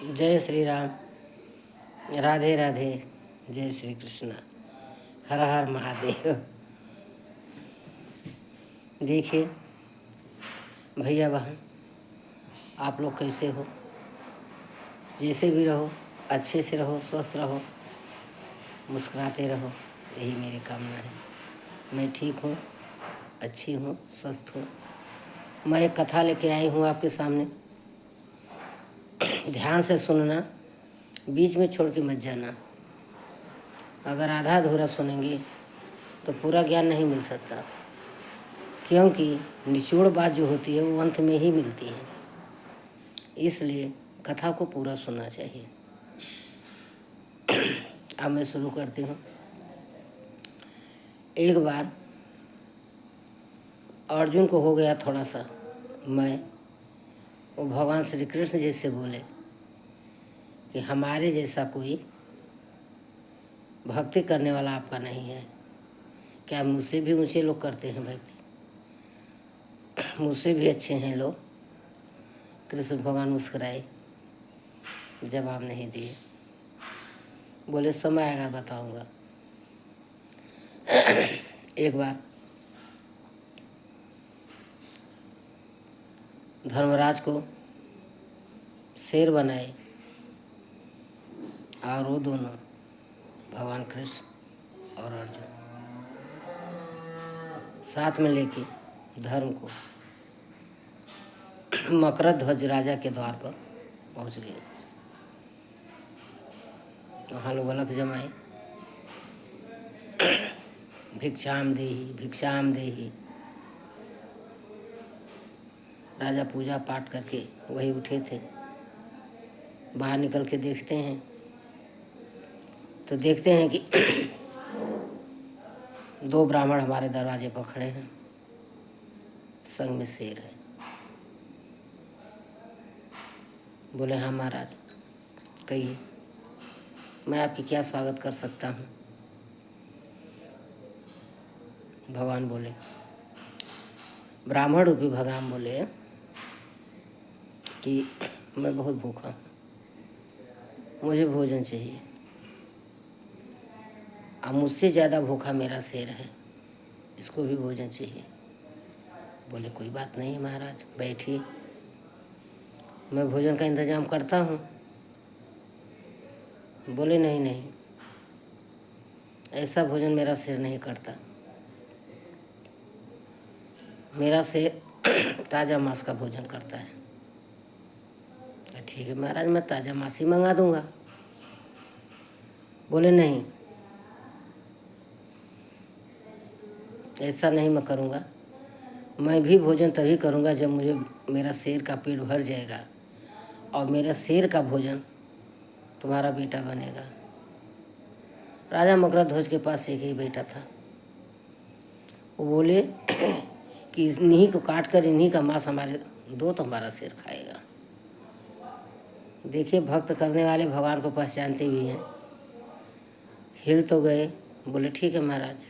जय श्री राम। राधे राधे। जय श्री कृष्ण। हर हर महादेव। देखिए भैया बहन, आप लोग कैसे हो? जैसे भी रहो, अच्छे से रहो, स्वस्थ रहो, मुस्कुराते रहो, यही मेरी कामना है। मैं ठीक हूँ, अच्छी हूँ, स्वस्थ हूँ। मैं एक कथा लेके आई हूँ आपके सामने। ध्यान से सुनना, बीच में छोड़ के मत जाना। अगर आधा अधूरा सुनेंगे तो पूरा ज्ञान नहीं मिल सकता, क्योंकि निचोड़ बात जो होती है वो अंत में ही मिलती है। इसलिए कथा को पूरा सुनना चाहिए। अब मैं शुरू करती हूँ। एक बार अर्जुन को हो गया थोड़ा सा वो भगवान श्री कृष्ण जी से बोले कि हमारे जैसा कोई भक्ति करने वाला आपका नहीं है। क्या मुझसे भी ऊंचे लोग करते हैं भक्ति? मुझसे भी अच्छे हैं लोग। कृष्ण भगवान मुस्कुराए, जवाब नहीं दिए। बोले समय आएगा बताऊंगा। एक बार धर्मराज को शेर बनाए और वो दोनों भगवान कृष्ण और अर्जुन साथ में लेके धर्म को मकरध्वज राजा के द्वार पर पहुंच गए। वहाँ लोग अलख जमाए, भिक्षाम देहि भिक्षाम देहि। राजा पूजा पाठ करके वही उठे थे। बाहर निकल के देखते हैं तो देखते हैं कि दो ब्राह्मण हमारे दरवाजे पर खड़े हैं, संग में शेर है। बोले हाँ महाराज, कहिए, मैं आपकी क्या स्वागत कर सकता हूँ? भगवान बोले, ब्राह्मण रूपी भगवान बोले कि मैं बहुत भूखा हूँ, मुझे भोजन चाहिए। अब मुझसे ज़्यादा भूखा मेरा शेर है, इसको भी भोजन चाहिए। बोले कोई बात नहीं महाराज, बैठिए, मैं भोजन का इंतजाम करता हूँ। बोले नहीं नहीं, ऐसा भोजन मेरा शेर नहीं करता। मेरा शेर ताज़ा मांस का भोजन करता है। ठीक है महाराज, मैं ताज़ा मांस ही मंगा दूंगा। बोले नहीं, ऐसा नहीं मैं करूँगा। मैं भी भोजन तभी करूँगा जब मुझे मेरा शेर का पेट भर जाएगा और मेरा शेर का भोजन तुम्हारा बेटा बनेगा। राजा मकरध्वज के पास एक ही बेटा था। वो बोले कि इन्हीं को काट कर इन्हीं का मांस हमारे दो तो हमारा शेर खाएगा। देखिए, भक्त करने वाले भगवान को पहचानते भी हैं। हिल तो गए, बोले ठीक है महाराज,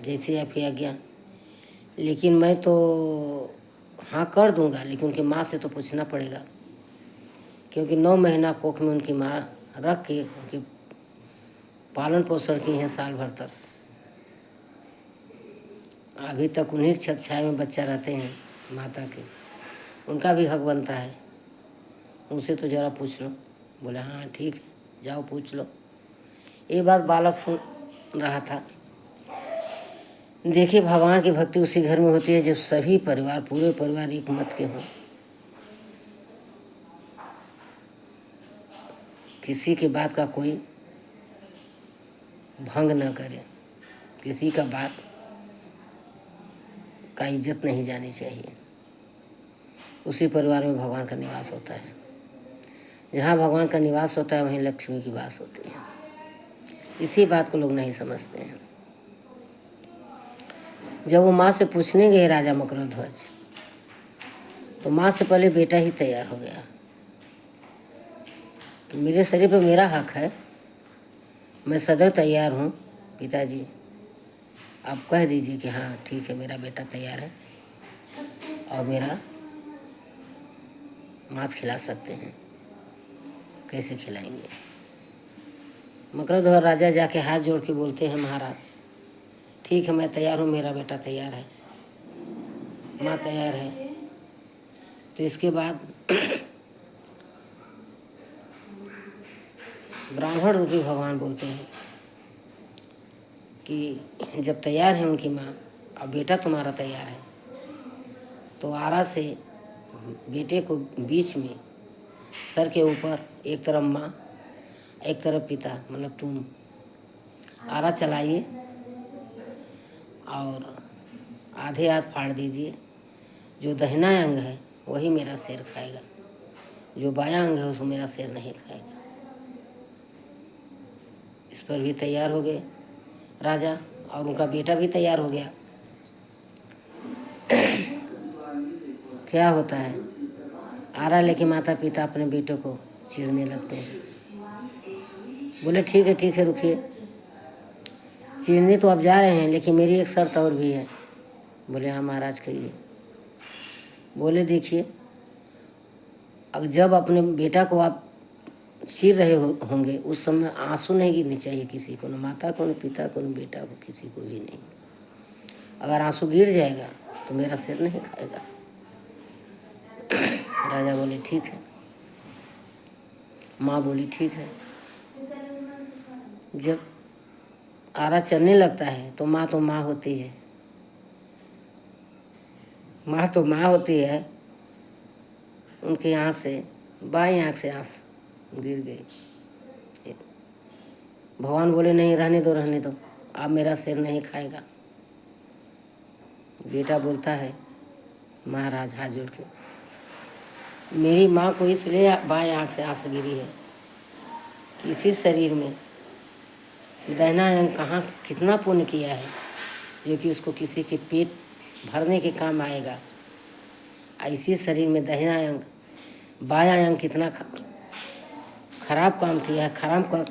जैसे आपकी आज्ञा। लेकिन मैं तो हाँ कर दूंगा, लेकिन उनकी माँ से तो पूछना पड़ेगा, क्योंकि 9 महीना कोख में उनकी माँ रख के उनकी पालन पोषण की है साल भर तक। अभी तक उन्हीं की छत छाया में बच्चा रहते हैं माता के, उनका भी हक बनता है। उनसे तो ज़रा पूछ लो। बोले हाँ ठीक है, जाओ पूछ लो। एक बार बालक सुन रहा था। देखिए, भगवान की भक्ति उसी घर में होती है जब सभी परिवार, पूरे परिवार एक मत के हों। किसी की बात का कोई भंग न करे, किसी का बात का इज्जत नहीं जानी चाहिए। उसी परिवार में भगवान का निवास होता है। जहाँ भगवान का निवास होता है वहीं लक्ष्मी की वास होती है। इसी बात को लोग नहीं समझते हैं। जब वो माँ से पूछने गए राजा मकरध्वज, तो माँ से पहले बेटा ही तैयार हो गया कि मेरे शरीर पर मेरा हक है, मैं सदैव तैयार हूँ। पिताजी आप कह दीजिए कि हाँ ठीक है, मेरा बेटा तैयार है और मेरा मांस खिला सकते हैं, कैसे खिलाएंगे। मकरध्वज राजा जाके हाथ जोड़ के बोलते हैं, महाराज ठीक है, मैं तैयार हूँ, मेरा बेटा तैयार है, माँ तैयार है। तो इसके बाद ब्राह्मण रूपी भगवान बोलते हैं कि जब तैयार है उनकी माँ, अब बेटा तुम्हारा तैयार है, तो आरा से बेटे को बीच में सर के ऊपर एक तरफ माँ एक तरफ पिता, मतलब तुम आरा चलाइए और आधे हाथ फाड़ दीजिए। जो दाहिना अंग है वही मेरा सिर खाएगा, जो बायां अंग है उसको मेरा सिर नहीं खाएगा। इस पर भी तैयार हो गए राजा, और उनका बेटा भी तैयार हो गया। क्या होता है, आरा लेके माता पिता अपने बेटे को चीरने लगते हैं। बोले ठीक है रुकिए, चीरने तो आप जा रहे हैं, लेकिन मेरी एक शर्त और भी है। बोले हाँ महाराज कहिए। बोले देखिए, अब जब अपने बेटा को आप चीर रहे होंगे उस समय आंसू नहीं गिरने चाहिए किसी को, न माता को, न पिता को, न बेटा को, किसी को भी नहीं। अगर आंसू गिर जाएगा तो मेरा सिर नहीं खाएगा। राजा बोले ठीक है, माँ बोली ठीक है। जब आरा चलने लगता है तो माँ होती है, माँ तो माँ होती है। उनकी आँख से, बाईं आँख से आंसू गिर गई। भगवान बोले नहीं, रहने दो, आप मेरा सिर नहीं खाएगा। बेटा बोलता है, महाराज हाथ जोड़ के, मेरी माँ को इसलिए बाएं आँख से आंसू गिरी है कि इसी शरीर में दाहिना अंग कहाँ कितना पुण्य किया है जो कि उसको किसी के पेट भरने के काम आएगा। इसी शरीर में दाहिना अंग, बायां अंग कितना खराब काम किया है, खराब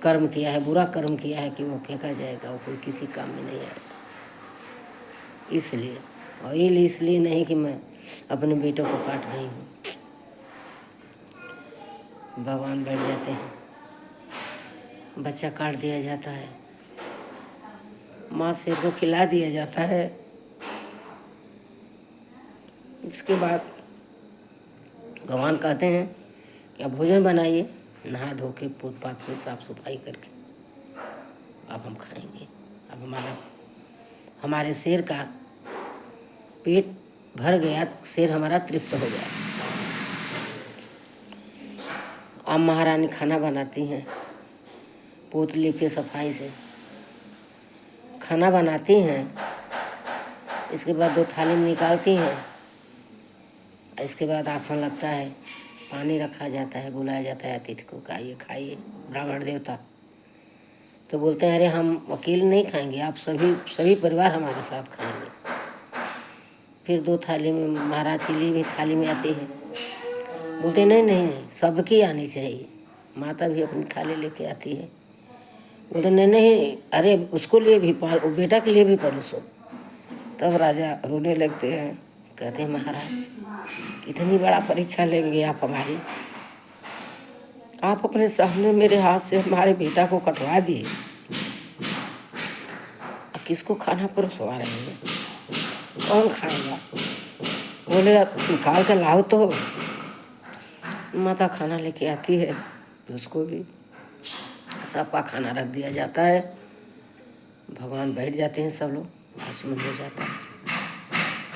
कर्म किया है, बुरा कर्म किया है कि वो फेंका जाएगा, वो कोई किसी काम में नहीं आएगा। इसलिए, और ये इसलिए नहीं कि मैं अपने बेटों को काट रही हूँ। भगवान बैठ जाते हैं, बच्चा काट दिया जाता है, माँ शेर को खिला दिया जाता है। इसके बाद भगवान कहते हैं कि अब भोजन बनाइए, नहा धो के पूत पात के साफ सफाई करके अब हम खाएंगे। अब हमारे शेर का पेट भर गया, शेर हमारा तृप्त हो गया। अब महारानी खाना बनाती हैं, पोतली के सफाई से खाना बनाती हैं। इसके बाद 2 थाली में निकालती हैं। इसके बाद आसन लगता है, पानी रखा जाता है, बुलाया जाता है अतिथि को, खाइए ब्राह्मण देवता। तो बोलते हैं अरे हम अकेले नहीं खाएंगे, आप सभी परिवार हमारे साथ खाएंगे। फिर 2 थाली में महाराज के लिए भी थाली में आती है। बोलते नहीं, सबकी आनी चाहिए। माता भी अपनी थाली लेके आती है। बोलते नहीं, अरे उसको लिए भी बेटा के लिए भी परोसो। तब राजा रोने लगते हैं, कहते हैं महाराज इतनी बड़ा परीक्षा लेंगे आप हमारी, आप अपने सामने मेरे हाथ से हमारे बेटा को कटवा दिए, किसको खाना परोसवा रहे हैं, कौन खाएगा? बोले निकाल कर लाओ। तो माता खाना लेके आती है, तो उसको भी सबका खाना रख दिया जाता है। भगवान बैठ जाते हैं, सब लोग आचमन हो जाता है,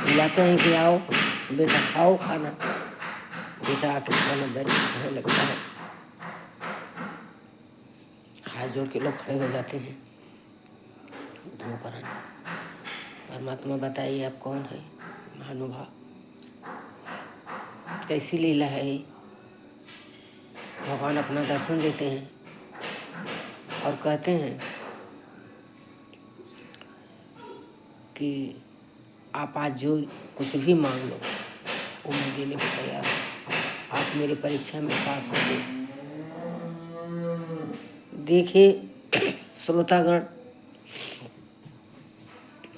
बुलाते हैं कि आओ बेटा खाओ खाना। बेटा आके खाना बैठ खाने लगता है, हाथ जोड़ के लोग खड़े हो जाते हैं। परमात्मा बताइए आप कौन है? महानुभाव, कैसी लीला है ये? भगवान अपना दर्शन देते हैं और कहते हैं कि आप आज जो कुछ भी मांग लो वो मैं देने को तैयार हूँ, आप मेरी परीक्षा में पास हो गए। देखिए श्रोतागण,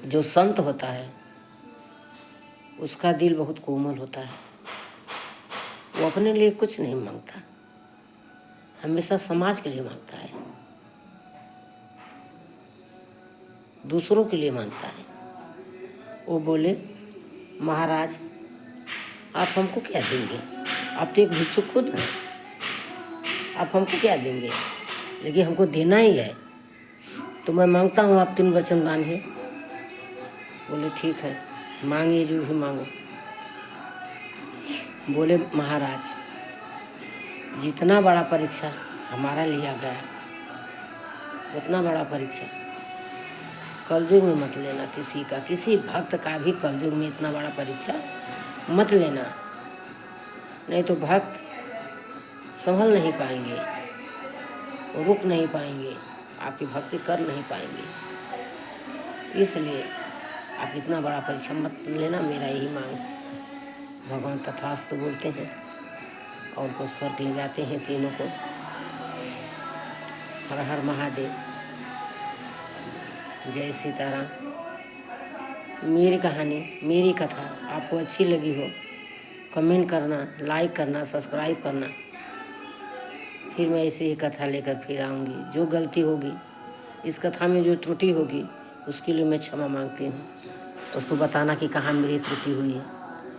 जो संत होता है उसका दिल बहुत कोमल होता है। वो वो अपने लिए कुछ नहीं मांगता, हमेशा समाज के लिए मांगता है, दूसरों के लिए मांगता है। वो बोले महाराज आप हमको क्या देंगे, आप तो एक भिक्षुक खुद हैं, आप हमको क्या देंगे, लेकिन हमको देना ही है, तो मैं मांगता हूँ आप 3 वचन बांधिए। बोले ठीक है, मांगिए जो भी मांगो। बोले महाराज जितना बड़ा परीक्षा हमारा लिया गया, उतना बड़ा परीक्षा कलयुग में मत लेना किसी का, किसी भक्त का भी कलयुग में इतना बड़ा परीक्षा मत लेना, नहीं तो भक्त संभल नहीं पाएंगे, रुक नहीं पाएंगे, आपकी भक्ति कर नहीं पाएंगे। इसलिए आप इतना बड़ा परीक्षा मत लेना, मेरा यही मांग। भगवान तथास्तु बोलते हैं और उनको स्वर्ग ले जाते हैं तीनों को। हर हर महादेव, जय सीताराम। मेरी कहानी, मेरी कथा आपको अच्छी लगी हो, कमेंट करना, लाइक करना, सब्सक्राइब करना। फिर मैं ऐसे ही कथा लेकर फिर आऊँगी। जो गलती होगी इस कथा में, जो त्रुटि होगी, उसके लिए मैं क्षमा मांगती हूँ। उसको बताना कि कहाँ मेरी त्रुटि हुई है।